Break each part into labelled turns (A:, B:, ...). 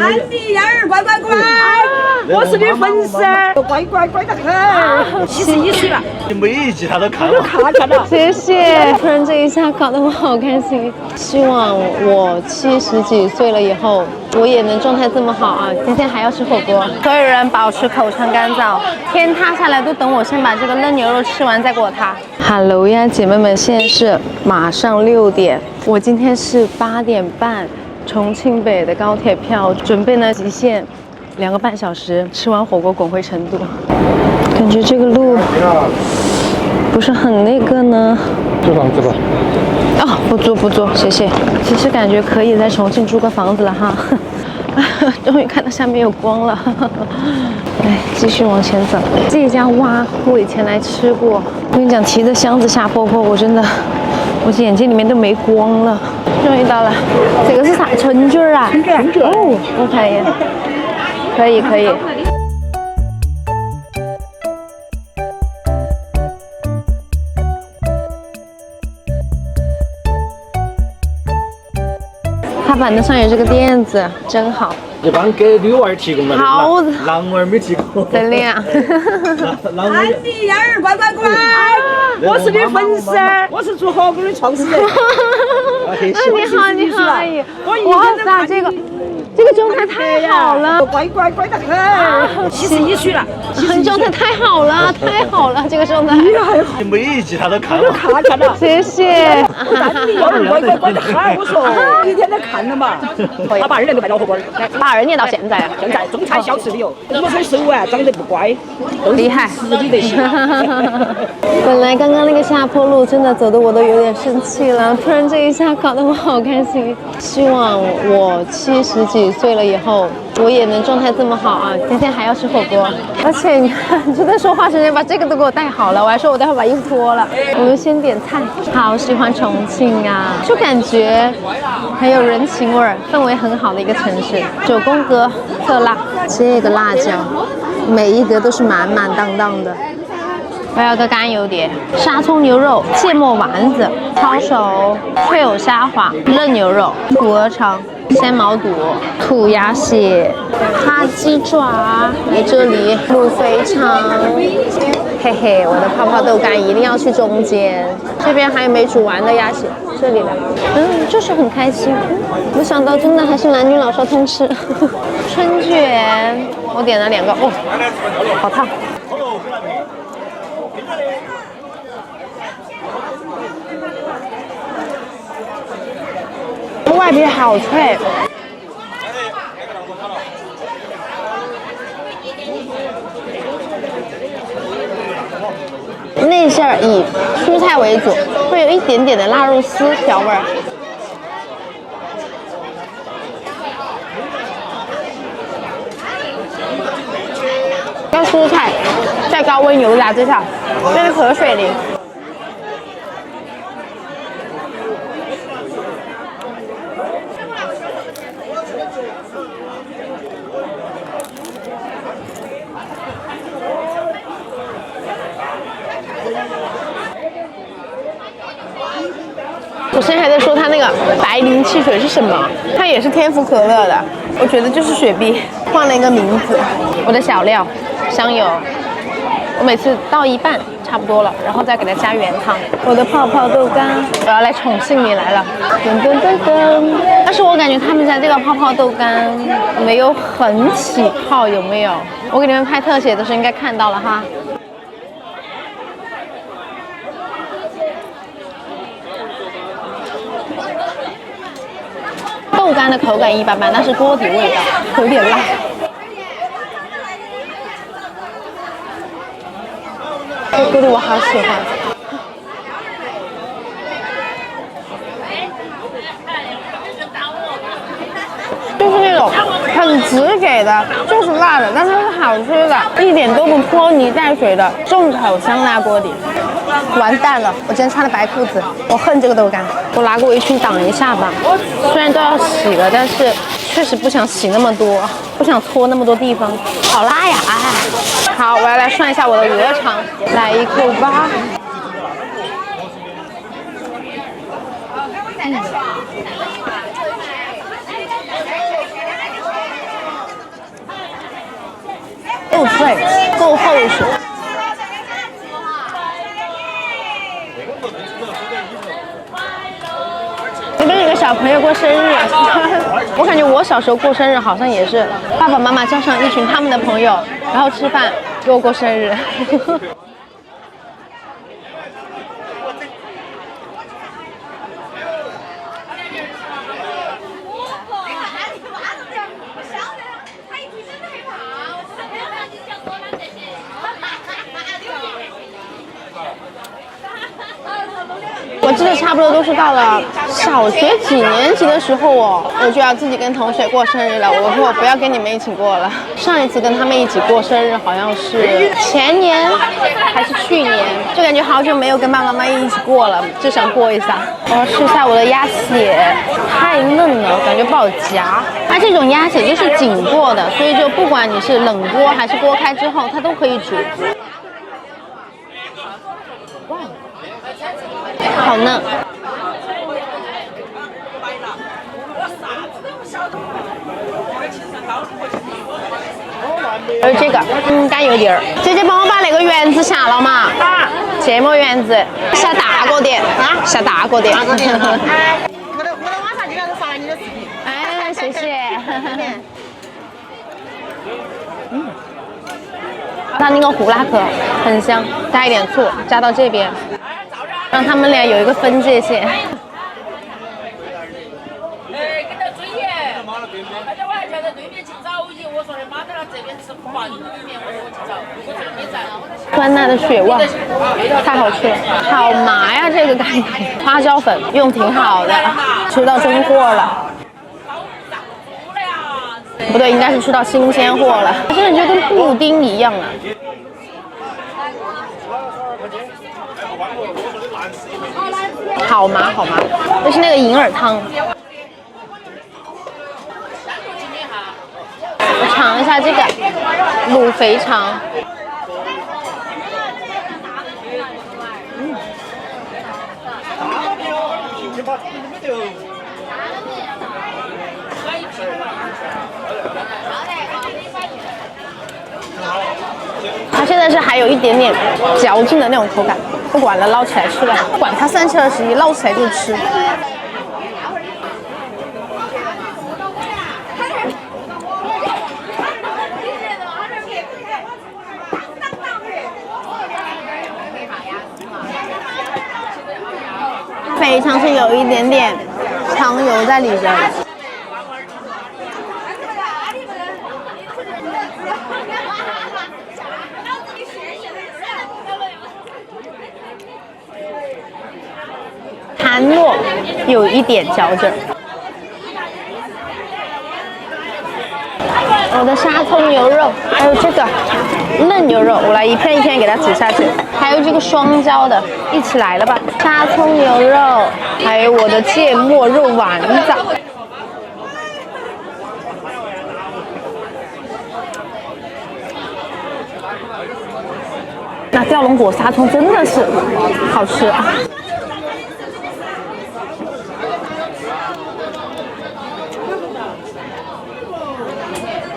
A: 安妮燕儿，乖乖乖，我是你粉丝，乖乖乖得很。71岁了，
B: 每一集他都看了。
A: 看了。
C: 谢谢，突然这一下搞得我好开心。希望我70几岁了以后，我也能状态这么好啊！今天还要吃火锅，所有人保持口腔干燥，天塌下来都等我先把这个嫩牛肉吃完再给我塌。Hello 呀，姐妹们，现在是马上6点，我今天是8点半重庆北的高铁票，准备呢极限2个半小时，吃完火锅滚回成都。感觉这个路不是很那个呢。
B: 租房子吧。
C: 哦，不租，谢谢。其实感觉可以在重庆租个房子了哈。终于看到下面有光了。哎，继续往前走。这家蛙我以前来吃过，我跟你讲，提着箱子下坡，我真的，我眼睛里面都没光了。终于到了，这个是啥？春卷啊？春卷。哦，我看一眼。可以。它板凳上有这个垫子，真好。
B: 一般给女娃儿提供的，
C: 好，
B: 男娃儿没提供。
C: 真的呀。
A: 安妮燕儿，乖乖乖，我是你粉丝，我是做火锅的创始人。
C: 你好，阿姨。哇塞，这个状态太好了，
A: 乖乖乖得很。71岁了，
C: 状态太好了，这个状态。
B: 每一集他都看了。
A: 看了。
C: 谢谢。
A: 安妮燕儿，乖乖乖得很，我说一天都看了嘛。他82年都卖到火锅
C: 82年到现在啊，
A: 现在中餐小吃里有，5岁手啊，长得不乖，
C: 厉害，
A: 实力得行。
C: 本来刚刚那个下坡路真的走得我都有点生气了，突然这一下搞得我好开心。希望我70几岁了以后，我也能状态这么好啊！今天还要吃火锅，而且你看，就在说话时间把这个都给我带好了，我还说我待会把衣服脱了。我们先点菜，好喜欢重庆啊，就感觉很有人情味儿，氛围很好的一个城市。9宫格特辣，这个辣椒每一格都是满满当当的。我要个干油碟，沙葱牛肉、芥末丸子、抄手、脆藕虾滑、嫩牛肉、土鹅肠、鲜毛肚、土鸭血、哈鸡爪，在这里卤肥肠，嘿嘿，我的泡泡豆干一定要去中间。这边还有没煮完的鸭血，这里的，就是很开心。没想到真的还是男女老少通吃。春卷，我点了2个，哦，好烫。外皮好脆，内馅儿以蔬菜为主，会有一点点的腊肉丝调味儿。要蔬菜，再高温油炸之下，这是河水淋。我现在还在说它那个白灵汽水是什么，它也是天府可乐的，我觉得就是雪碧换了一个名字。我的小料，香油，我每次倒一半差不多了，然后再给它加原汤。我的泡泡豆干，我要来宠幸你来了，但是我感觉他们家这个泡泡豆干没有很起泡，有没有？我给你们拍特写的时候应该看到了哈。豆干的口感一般般，但是锅底味道有点辣。这锅底我好喜欢，就是那种很直给的，就是辣的，但是是好吃的，一点都不拖泥带水的重口香辣锅底。完蛋了，我今天穿了白裤子，我恨这个豆干。我拿个围裙挡一下吧，虽然都要洗了，但是确实不想洗那么多，不想搓那么多地方，好辣呀！哎，好，我要来涮一下我的鹅肠，来一口吧。脆，够厚实。这边有个小朋友过生日，我感觉我小时候过生日好像也是爸爸妈妈叫上一群他们的朋友，然后吃饭给我过生日。我记得差不多都是到了小学几年级的时候哦，我就要自己跟同学过生日了。我说我不要跟你们一起过了。上一次跟他们一起过生日好像是前年还是去年，就感觉好久没有跟爸爸妈妈一起过了，就想过一下。我要吃一下我的鸭血，太嫩了，感觉不好夹。它这种鸭血就是紧过的，所以就不管你是冷锅还是锅开之后，它都可以煮。好嫩。还有这个，干油碟儿。姐姐帮我把那个圆子下了嘛？啊。芥末圆子，下大个点啊，下大个点。我等晚上就开始发你的视频。哎，谢谢。它那个胡辣克很香，加一点醋，加到这边。让他们俩有一个分界线。哎，跟着追耶！而且我还叫在对面去找你，我说的妈在那这边吃黄鱼面，我说我去找，我这没在。酸辣的血旺，太好吃了，好麻呀这个感觉。花椒粉用挺好的，吃到真货了。不对，应该是吃到新鲜货了，这就跟布丁一样啊。好麻好麻，就是那个银耳汤。我尝一下这个卤肥肠。它现在是还有一点点嚼劲的那种口感，不管了，捞起来吃了，管它30-21，捞起来就吃。非常是有一点点肠油在里边。弹糯，有一点嚼劲儿。我的沙葱牛肉，还有这个嫩牛肉，我来一片一片给它挤下去。还有这个双椒的，一起来了吧？沙葱牛肉，还有我的芥末肉丸子。那吊龙果沙葱真的是好吃啊！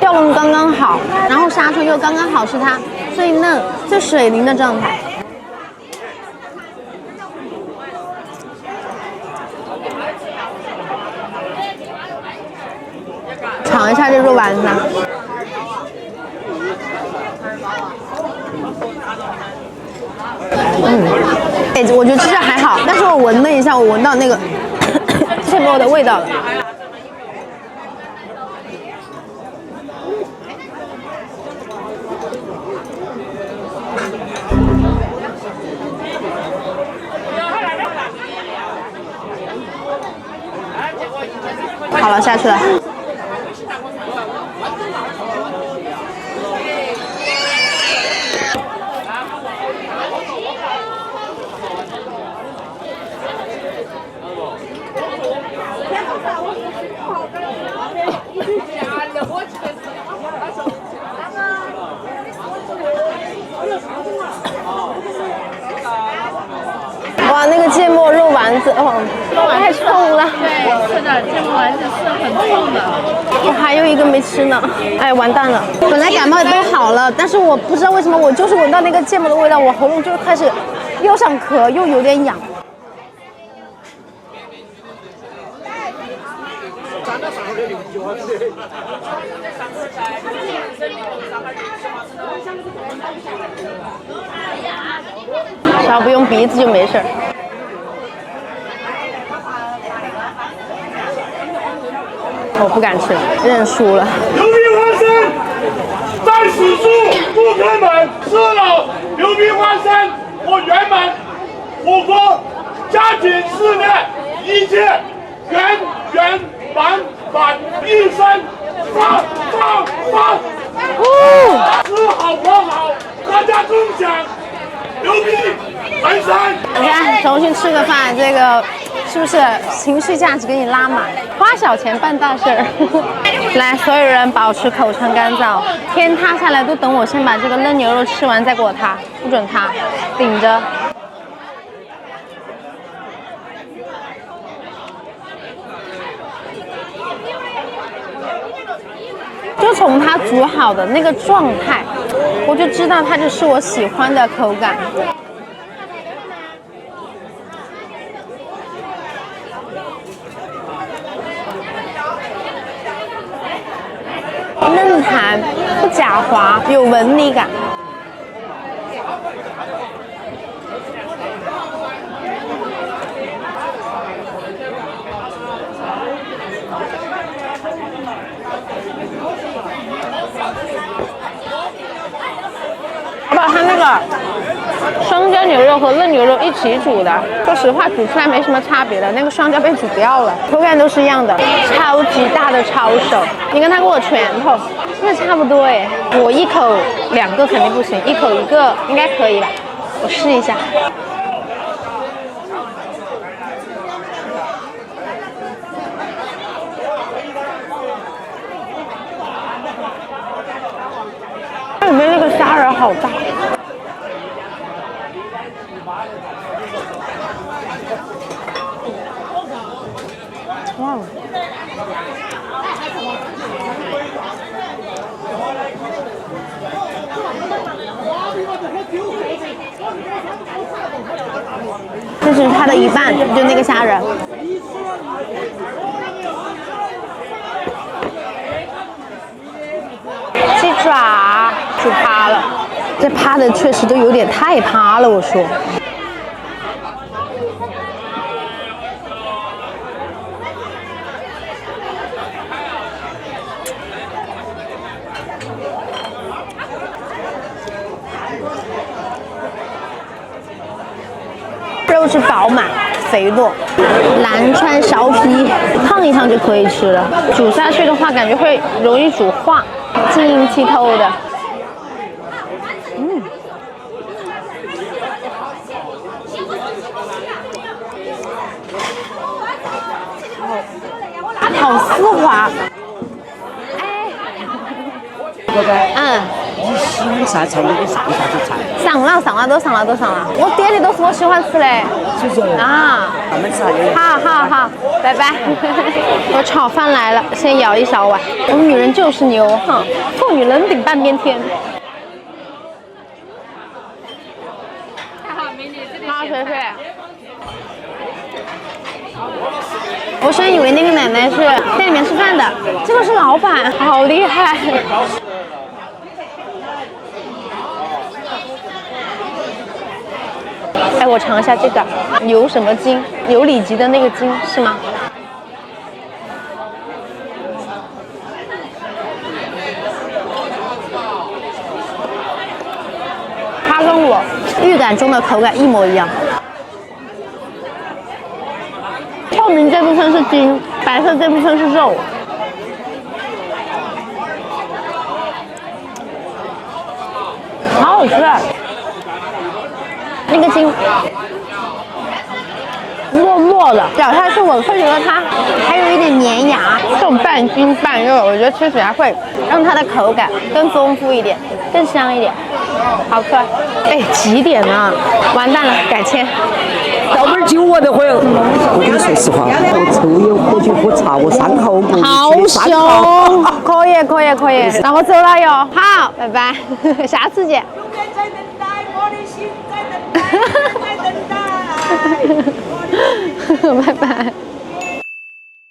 C: 吊龙刚刚好，然后沙葱又刚刚好，是它最嫩、最水灵的状态。尝一下这肉丸子。哎，我觉得吃着还好，但是我闻了一下，我闻到那个芥末的味道了。好了，下去了。哇，那个芥末肉丸子死了，太冲了。
D: 对，是的，芥末丸子是很冲的。
C: 我还有一个没吃呢，哎，完蛋了！本来感冒都好了，但是我不知道为什么，我就是闻到那个芥末的味道，我喉咙就开始又想咳又有点痒。只要不用鼻子就没事儿。我不敢吃了，认输了。
E: 刘冰花生，在此处顾客们吃了刘冰花生或圆满火锅，家庭事业一切圆圆满满，一生棒棒棒！吃好喝好，大家共享牛逼人生。
C: 你看，重新吃个饭，这个是不是情绪价值给你拉满？花小钱办大事儿。来，所有人保持口腔干燥，天塌下来都等我先把这个嫩牛肉吃完再给我塌，不准塌，顶着。就从它煮好的那个状态，我就知道它就是我喜欢的口感。嫩弹不假滑，有纹理感。我把它那个双椒牛肉和嫩牛肉一起煮的，说实话煮出来没什么差别的，那个双椒被煮掉了，口感都是一样的。超级大的抄手，你跟他给我拳头，那差不多哎。我一口两个肯定不行，一口一个应该可以吧？我试一下。它里面那个虾仁好大。哇！这是它的一半，就那个虾仁。鸡爪煮趴了，这趴的确实都有点太趴了，我说。肉质饱满肥糯，蓝川苕皮烫一烫就可以吃了，煮下去的话感觉会容易煮化，晶莹剔透的。好丝滑。
A: 你喜欢啥菜你就上啥子菜。
C: 上了，都上了。我点的都是我喜欢吃的。
A: 就是
C: 啊，
A: 咱们吃啥的。
C: 好，拜拜。我炒饭来了，先舀一小碗。我们女人就是牛哈，妇女能顶半边天。好，水。我先以为那个奶奶是店里面吃饭的，这个是老板，好厉害。哎，我尝一下这个牛什么筋，牛里脊的那个筋是吗？它跟我预感中的口感一模一样。透明这部分是筋，白色这部分是肉。好好吃啊！那个筋糯糯的，咬下去我会觉得它还有一点粘牙，这种半筋半肉，我觉得吃起来会让它的口感更丰富一点。更香一点，好喝。哎，几点了？完蛋了，改签。
A: 到那儿救我的会儿，我跟你说实话，我抽烟喝酒喝茶，我3号过
C: 好凶，可以可以可以，那我走了哟。好，拜拜，下次见。拜拜。